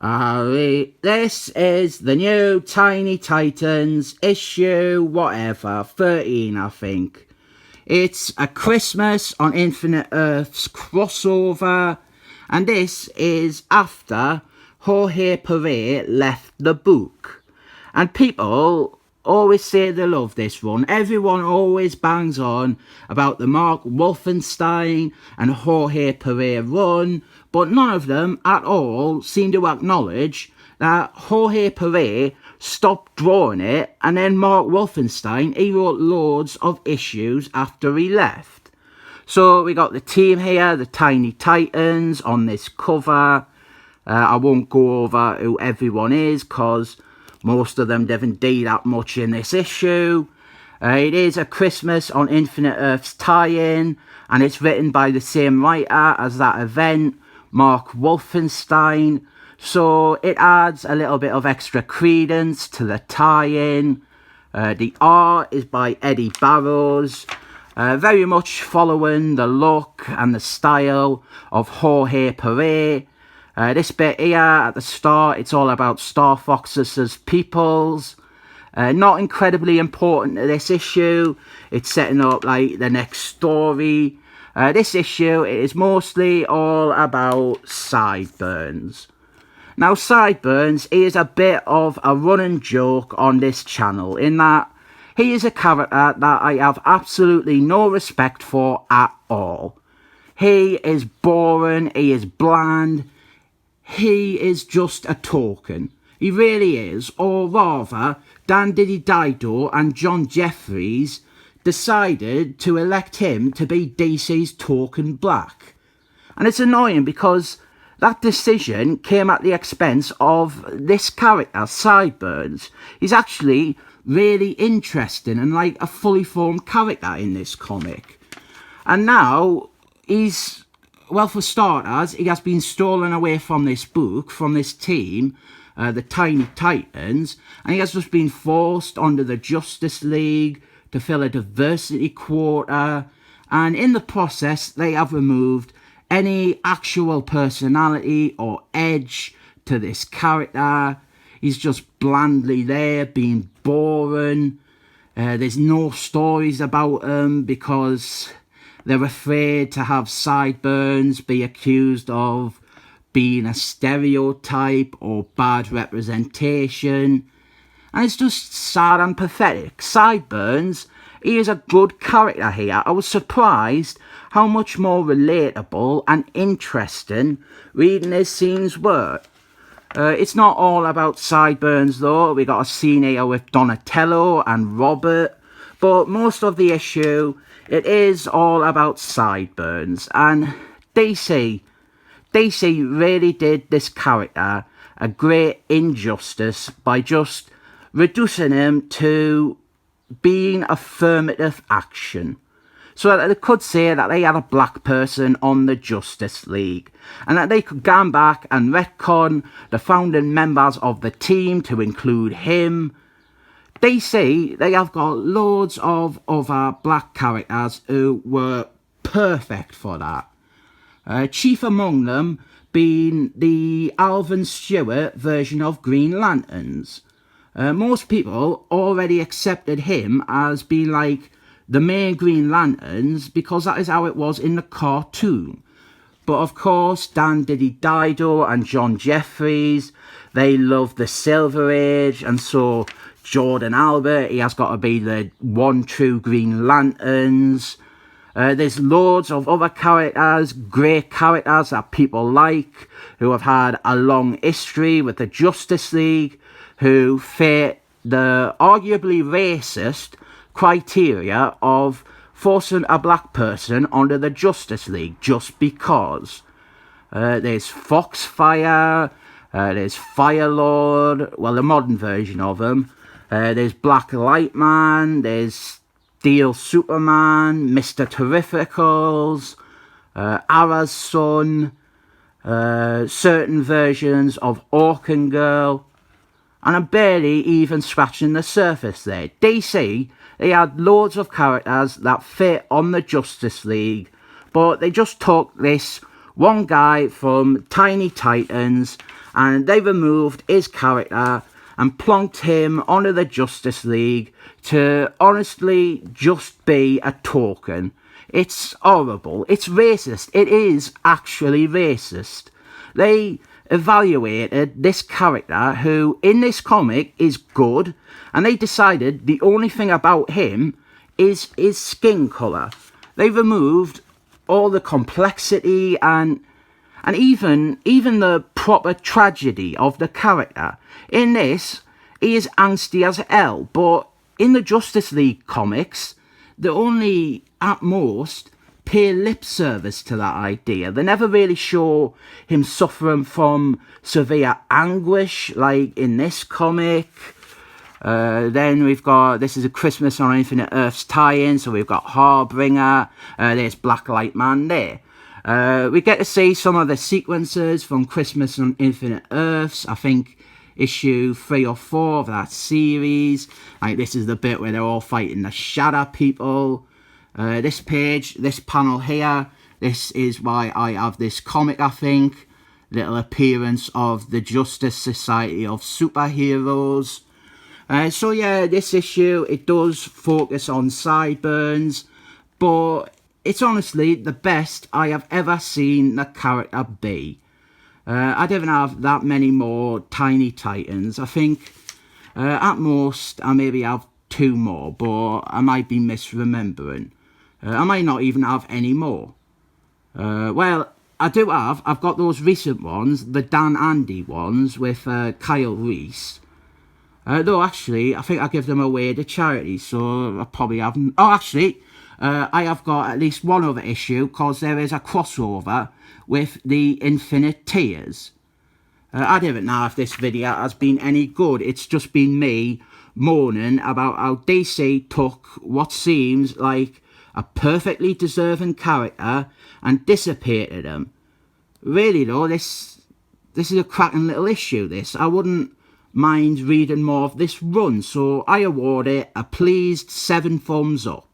This is the new Tiny Titans issue, whatever, 13 I think. It's a Christmas on Infinite Earths crossover, and this is after Jorge Perez left the book. And people always say they love this run. Everyone always bangs on about the Mark Wolfenstein and Jorge Perez run, but none of them at all seem to acknowledge that Jorge Perez stopped drawing it, and then Mark Wolfenstein, he wrote loads of issues after he left. So we got the team here, the Tiny Titans, on this cover. I won't go over who everyone is, because most of them didn't do that much in this issue. It is a Christmas on Infinite Earths tie-in, and it's written by the same writer as that event, Mark Wolfenstein. So it adds a little bit of extra credence to the tie-in. The art is by Eddie Barrows, very much following the look and the style of Jorge Perez. This bit here at the start, it's all about Star Fox's peoples. Not incredibly important to this issue. It's setting up like the next story. This issue is mostly all about Sideburns. Now, Sideburns is a bit of a running joke on this channel, in that he is a character that I have absolutely no respect for at all. He is boring, he is bland, he is just a token. He really is. Or rather, Dan Didio and John Jeffries decided to elect him to be DC's token black. And it's annoying because that decision came at the expense of this character, Sideburns. He's actually really interesting and like a fully formed character in this comic. And now he's, well, for starters, he has been stolen away from this book, from this team, the Tiny Titans, and he has just been forced onto the Justice League to fill a diversity quota, and in the process they have removed any actual personality or edge to this character. He's just blandly there, being boring. There's no stories about him because they're afraid to have Sideburns be accused of being a stereotype or bad representation. And it's just sad and pathetic. Sideburns, he is a good character here. I was surprised how much more relatable and interesting reading his scenes were. It's not all about Sideburns though. We got a scene here with Donatello and Robert, but most of the issue, it is all about Sideburns. And DC really did this character a great injustice by just reducing him to being affirmative action. So that they could say that they had a black person on the Justice League, and that they could go back and retcon the founding members of the team to include him. DC, they have got loads of other black characters who were perfect for that. Chief among them being the Alvin Stewart version of Green Lanterns. Most people already accepted him as being like the main Green Lanterns because that is how it was in the cartoon. But of course, Dan Didio and John Jeffries, they love the Silver Age, and so Jordan Albert, he has got to be the one true Green Lanterns. There's loads of other characters, great characters that people like, who have had a long history with the Justice League, who fit the arguably racist criteria of forcing a black person onto the Justice League just because. There's Foxfire, there's Firelord, well, the modern version of him. There's Black Lightman, there's Steel Superman, Mr. Terrificals, Ara's son, certain versions of Orkin Girl, and I'm barely even scratching the surface there. DC, they had loads of characters that fit on the Justice League, but they just took this one guy from Tiny Titans and they removed his character and plonked him onto the Justice League to honestly just be a token. It's horrible. It's racist. It is actually racist. They evaluated this character who in this comic is good, and they decided the only thing about him is his skin colour. They removed all the complexity and even the proper tragedy of the character. In this, he is angsty as hell, but in the Justice League comics, they only, at most, pay lip service to that idea. They never really show him suffering from severe anguish, like in this comic. Then we've got, this is a Christmas on Infinite Earths tie-in, so we've got Harbinger, there's Blacklight Man there. We get to see some of the sequences from Christmas on Infinite Earths, I think issue 3 or 4 of that series. Like, this is the bit where they're all fighting the Shadow people. This page, this panel here, this is why I have this comic, I think. Little appearance of the Justice Society of Superheroes. So yeah, this issue, it does focus on sideburns, but it's honestly the best I have ever seen the character be. I don't have that many more Tiny Titans. I think at most I maybe have 2 more, but I might be misremembering. I might not even have any more. Well, I've got those recent ones, the Dan Andy ones with Kyle Reese. Though actually, I think I give them away to charity, so I probably haven't. Oh, actually, I have got at least one other issue, because there is a crossover with the Infinite Tears. I don't know if this video has been any good. It's just been me moaning about how DC took what seems like a perfectly deserving character and dissipated him. Really though, this is a cracking little issue, this. I wouldn't mind reading more of this run, so I award it a pleased 7 thumbs up.